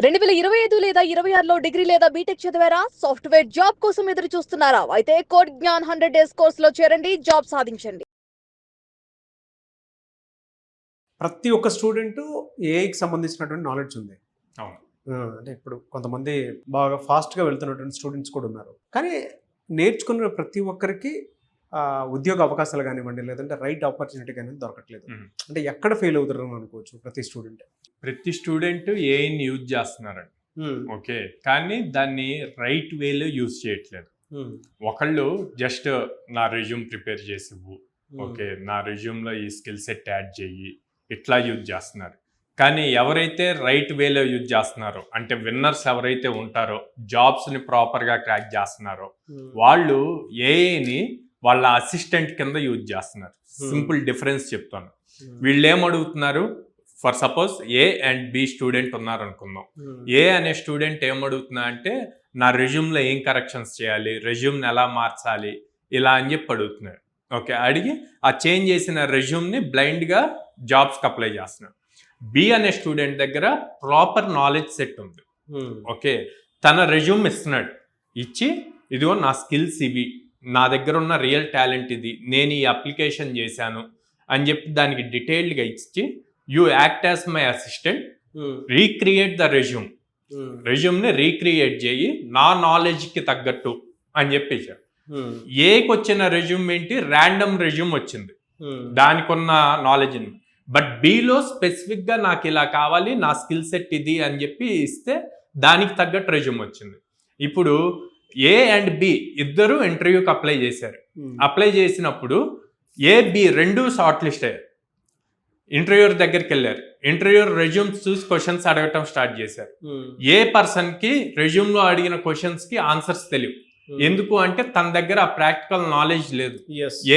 2025 లేదా 26లో డిగ్రీ లేదా బీటెక్ చదివారా? సాఫ్ట్‌వేర్ జాబ్ కోసం ఎదురు చూస్తున్నారా? అయితే కోడ్ జ్ఞాన్ 100 డేస్ కోర్సులో చేరండి, జాబ్ సాధించండి. ప్రతి ఒక్క స్టూడెంటు ఏఐకి సంబంధించినటువంటి నాలెడ్జ్ ఉంది. అవును. అంటే ఇప్పుడు కొంతమంది బాగా ఫాస్ట్‌గా వెళ్తున్నటువంటి స్టూడెంట్స్ కూడా ఉన్నారు. కానీ నేర్చుకున్న ప్రతి ఒక్కరికి ఉద్యోగ అవకాశాలు కానివ్వండి, లేదంటే రైట్ ఆపర్చునిటీ కానీ దొరకట్లేదు. అంటే ఎక్కడ ఫెయిల్ అవుతారని అనుకోవచ్చు ప్రతి స్టూడెంట్. ప్రతి స్టూడెంట్ ఏఐని యూజ్ చేస్తున్నారండి. ఓకే, కానీ దాన్ని రైట్ వేలో యూజ్ చేయట్లేదు. ఒకళ్ళు జస్ట్ నా రెజ్యూమ్ ప్రిపేర్ చేసి ఇవ్వు, ఓకే నా రెజ్యూమ్లో ఈ స్కిల్ సెట్ యాడ్ చెయ్యి, ఇట్లా యూజ్ చేస్తున్నారు. కానీ ఎవరైతే రైట్ వేలో యూజ్ చేస్తున్నారో, అంటే విన్నర్స్ ఎవరైతే ఉంటారో, జాబ్స్ని ప్రాపర్గా క్రాక్ చేస్తున్నారో, వాళ్ళు ఏఐని వాళ్ళ అసిస్టెంట్ కింద యూజ్ చేస్తున్నారు. సింపుల్ డిఫరెన్స్ చెప్తాను. వీళ్ళు ఏమడుగుతున్నారు, for suppose A and B student ఉన్నారు అనుకుందాం. ఏ అనే స్టూడెంట్ ఏమడుగుతున్నా అంటే నా రెజ్యూమ్లో ఏం కరెక్షన్స్ చేయాలి, రెజ్యూమ్ని ఎలా మార్చాలి, ఇలా అని చెప్పి అడుగుతున్నారు. ఓకే, అడిగి ఆ చేంజ్ చేసిన రెజ్యూమ్ని బ్లైండ్గా జాబ్స్కి అప్లై చేస్తున్నారు. బి అనే స్టూడెంట్ దగ్గర ప్రాపర్ నాలెడ్జ్ సెట్ ఉంది. ఓకే, తన రెజ్యూమ్ ఇస్తున్నాడు, ఇచ్చి ఇదిగో నా స్కిల్స్ ఇవి, నా దగ్గర ఉన్న రియల్ టాలెంట్ ఇది, నేను ఈ అప్లికేషన్ చేశాను అని చెప్పి దానికి డీటెయిల్డ్గా ఇచ్చి you act as my assistant, recreate the resume, రెజ్యూమ్ని రీక్రియేట్ చేయి నా నాలెడ్జ్కి తగ్గట్టు అని చెప్పేశారు. ఏకి వచ్చిన రెజ్యూమ్ ఏంటి, ర్యాండమ్ రెజ్యూమ్ వచ్చింది, దానికి ఉన్న నాలెడ్జ్. బట్ బిలో స్పెసిఫిక్గా నాకు ఇలా కావాలి, నా స్కిల్ సెట్ ఇది అని చెప్పి ఇస్తే దానికి తగ్గట్టు రెజ్యూమ్ వచ్చింది. ఇప్పుడు ఏ అండ్ బి ఇద్దరు ఇంటర్వ్యూకి అప్లై చేశారు. అప్లై చేసినప్పుడు ఏ బి రెండు షార్ట్ లిస్ట్ అయ్యారు. ఇంటర్వ్యూర్ దగ్గరికి వెళ్ళారు. ఇంటర్వ్యూర్ రెజ్యూమ్స్ చూసి క్వశ్చన్స్ అడగటం స్టార్ట్ చేశారు. ఏ పర్సన్కి రెజ్యూమ్లో అడిగిన క్వశ్చన్స్కి ఆన్సర్స్ తెలియవు. ఎందుకు అంటే తన దగ్గర ఆ ప్రాక్టికల్ నాలెడ్జ్ లేదు.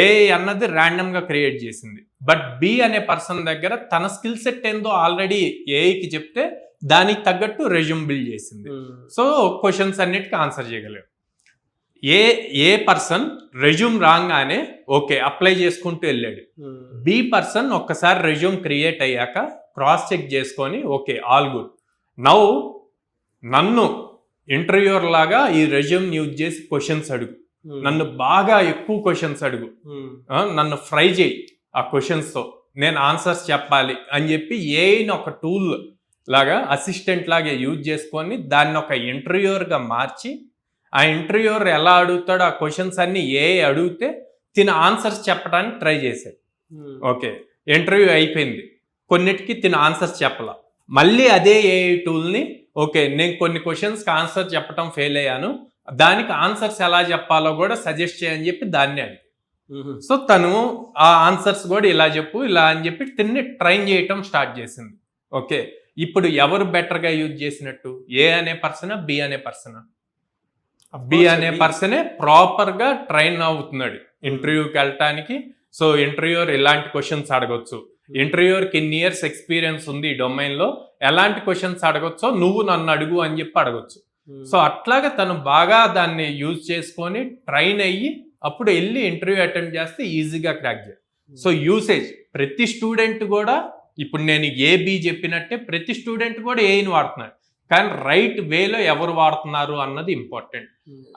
ఏ అన్నది ర్యాండమ్గా క్రియేట్ చేసింది. బట్ బి అనే పర్సన్ దగ్గర తన స్కిల్ సెట్ ఏందో ఆల్రెడీ ఏఐకి చెప్తే దానికి తగ్గట్టు రెజ్యూమ్ బిల్డ్ చేసింది. సో క్వశ్చన్స్ అన్నిటికీ ఆన్సర్ చేయగలరు. ఏ పర్సన్ రెజ్యూమ్ రాగానే ఓకే అప్లై చేసుకుంటూ వెళ్ళాడు. బి పర్సన్ ఒక్కసారి రెజ్యూమ్ క్రియేట్ అయ్యాక క్రాస్ చెక్ చేసుకొని ఓకే ఆల్ గుడ్, నౌ నన్ను ఇంటర్వ్యూర్ లాగా ఈ రెజ్యూమ్ యూజ్ చేసి క్వశ్చన్స్ అడుగు, నన్ను బాగా ఎక్కువ క్వశ్చన్స్ అడుగు, నన్ను ఫ్రై చేయి ఆ క్వశ్చన్స్తో, నేను ఆన్సర్స్ చెప్పాలి అని చెప్పి ఏఐని ఒక టూల్ లాగా అసిస్టెంట్ లాగా యూజ్ చేసుకొని దాన్ని ఒక ఇంటర్వ్యూర్గా మార్చి ఆ ఇంటర్వ్యూర్ ఎలా అడుగుతాడో ఆ క్వశ్చన్స్ అన్ని ఏఐ అడిగితే తిన ఆన్సర్స్ చెప్పడానికి ట్రై చేశాడు. ఓకే, ఇంటర్వ్యూ అయిపోయింది, కొన్నిటికి తిన ఆన్సర్స్ చెప్పాల. మళ్ళీ అదే ఏఐ టూల్ని ఓకే నేను కొన్ని క్వశ్చన్స్కి ఆన్సర్ చెప్పడం ఫెయిల్ అయ్యాను, దానికి ఆన్సర్స్ ఎలా చెప్పాలో కూడా సజెస్ట్ చేయని చెప్పి దాన్ని అడిగి, సో తను ఆ ఆన్సర్స్ కూడా ఇలా చెప్పు ఇలా అని చెప్పి తిన్ని ట్రైన్ చేయటం స్టార్ట్ చేసింది. ఓకే, ఇప్పుడు ఎవరు బెటర్గా యూజ్ చేసినట్టు, ఏ అనే పర్సనా బి అనే పర్సనా? బి అనే పర్సనే ప్రాపర్గా ట్రైన్ అవుతున్నాడు ఇంటర్వ్యూకి వెళ్ళటానికి. సో ఇంటర్వ్యూర్ ఇలాంటి క్వశ్చన్స్ అడగొచ్చు, ఇంటర్వ్యూర్కి ఇన్ని ఇయర్స్ ఎక్స్పీరియన్స్ ఉంది ఈ డొమైన్లో, ఎలాంటి క్వశ్చన్స్ అడగొచ్చో నువ్వు నన్ను అడుగు అని చెప్పి అడగొచ్చు. సో అట్లాగా తను బాగా దాన్ని యూజ్ చేసుకొని ట్రైన్ అయ్యి అప్పుడు వెళ్ళి ఇంటర్వ్యూ అటెండ్ చేస్తే ఈజీగా క్రాక్ చేయాలి. సో యూసేజ్ ప్రతి స్టూడెంట్ కూడా, ఇప్పుడు నేను ఏబి చెప్పినట్టే ప్రతి స్టూడెంట్ కూడా ఏఐని వాడుతున్నారు, కానీ రైట్ వేలో ఎవరు వాడుతున్నారు అన్నది ఇంపార్టెంట్.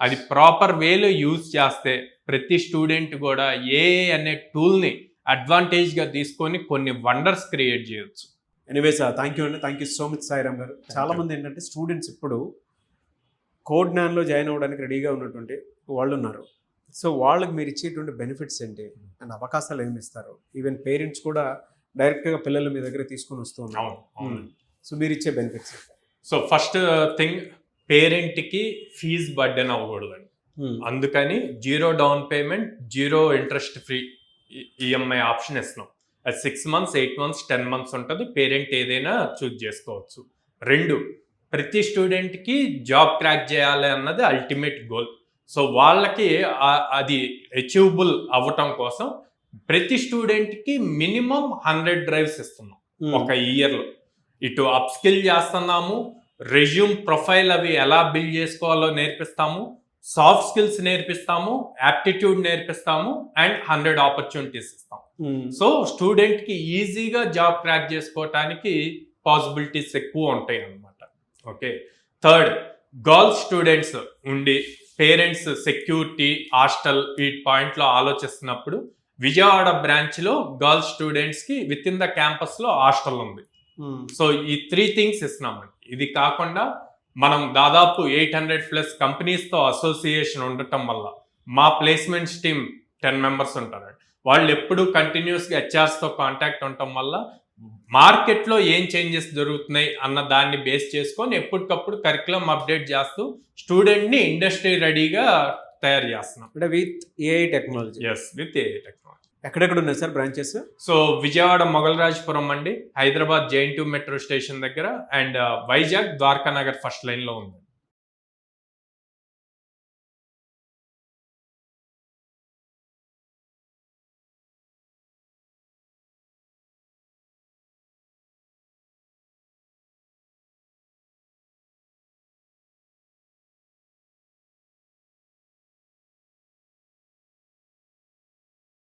అది ప్రాపర్ వేలో యూజ్ చేస్తే ప్రతి స్టూడెంట్ కూడా ఏఐ అనే టూల్ని అడ్వాంటేజ్గా తీసుకొని కొన్ని వండర్స్ క్రియేట్ చేయొచ్చు. ఎనీవేస్ థ్యాంక్ యూ అండి, thank you so much Sairam గారు. చాలామంది ఏంటంటే స్టూడెంట్స్ ఇప్పుడు కోడ్ జ్ఞాన్లో జాయిన్ అవ్వడానికి రెడీగా ఉన్నటువంటి వాళ్ళు ఉన్నారు. సో వాళ్ళకి మీరు ఇచ్చేటువంటి బెనిఫిట్స్ ఏంటి అండ్ అవకాశాలు ఏమి ఇస్తారు? ఈవెన్ పేరెంట్స్ కూడా డైరెక్ట్గా పిల్లలు మీ దగ్గర తీసుకొని వస్తూ ఉన్నారు. సో మీరు ఇచ్చే బెనిఫిట్స్? సో ఫస్ట్ థింగ్, పేరెంట్కి ఫీజ్ బర్డెన్ అవ్వకూడదండి. అందుకని 0 down payment 0 interest free EMI option ఇస్తున్నాం. అది 6 months 8 months 10 months ఉంటుంది. పేరెంట్ ఏదైనా చూజ్ చేసుకోవచ్చు. 2, ప్రతి స్టూడెంట్కి జాబ్ క్రాక్ చేయాలి అన్నది అల్టిమేట్ గోల్. సో వాళ్ళకి అది అచీవబుల్ అవ్వటం కోసం ప్రతి స్టూడెంట్కి మినిమం 100 drives ఇస్తున్నాం ఒక ఇయర్లో. ఇటు అప్ స్కిల్ చేస్తున్నాము, రెజ్యూమ్ ప్రొఫైల్ అవి ఎలా బిల్డ్ చేసుకోవాలో నేర్పిస్తాము, సాఫ్ట్ స్కిల్స్ నేర్పిస్తాము, యాప్టిట్యూడ్ నేర్పిస్తాము, అండ్ 100 ఆపర్చునిటీస్ ఇస్తాం. సో స్టూడెంట్కి ఈజీగా జాబ్ క్రాక్ చేసుకోవటానికి పాసిబిలిటీస్ ఎక్కువ ఉంటాయి అన్నమాట. ఓకే. థర్డ్, గర్ల్స్ స్టూడెంట్స్ ఉండి పేరెంట్స్ సెక్యూరిటీ హాస్టల్ ఈ పాయింట్లో ఆలోచిస్తున్నప్పుడు విజయవాడ బ్రాంచ్లో గర్ల్స్ స్టూడెంట్స్కి విత్ ఇన్ ద క్యాంపస్లో హాస్టల్ ఉంది. సో ఈ 3 థింగ్స్ ఇస్తున్నామండి. ఇది కాకుండా మనం దాదాపు 800+ కంపెనీస్తో అసోసియేషన్ ఉండటం వల్ల మా ప్లేస్మెంట్స్ టీమ్ 10 మెంబర్స్ ఉంటారండి. వాళ్ళు ఎప్పుడు కంటిన్యూస్గా హెచ్ఆర్స్తో కాంటాక్ట్ ఉండటం వల్ల మార్కెట్లో ఏం చేంజెస్ జరుగుతున్నాయి అన్న దాన్ని బేస్ చేసుకొని ఎప్పటికప్పుడు కరికులం అప్డేట్ చేస్తూ స్టూడెంట్ని ఇండస్ట్రీ రెడీగా తయారు చేస్తున్నాం. అంటే with AI technology. Yes, with AI technology. ఎక్కడెక్కడ ఉన్నాయి sir branches? So Vijayawada Mogalrajpuram అండి, హైదరాబాద్ JN2 మెట్రో స్టేషన్ దగ్గర, అండ్ వైజాగ్ ద్వారకా నగర్ ఫస్ట్ లైన్లో ఉంది.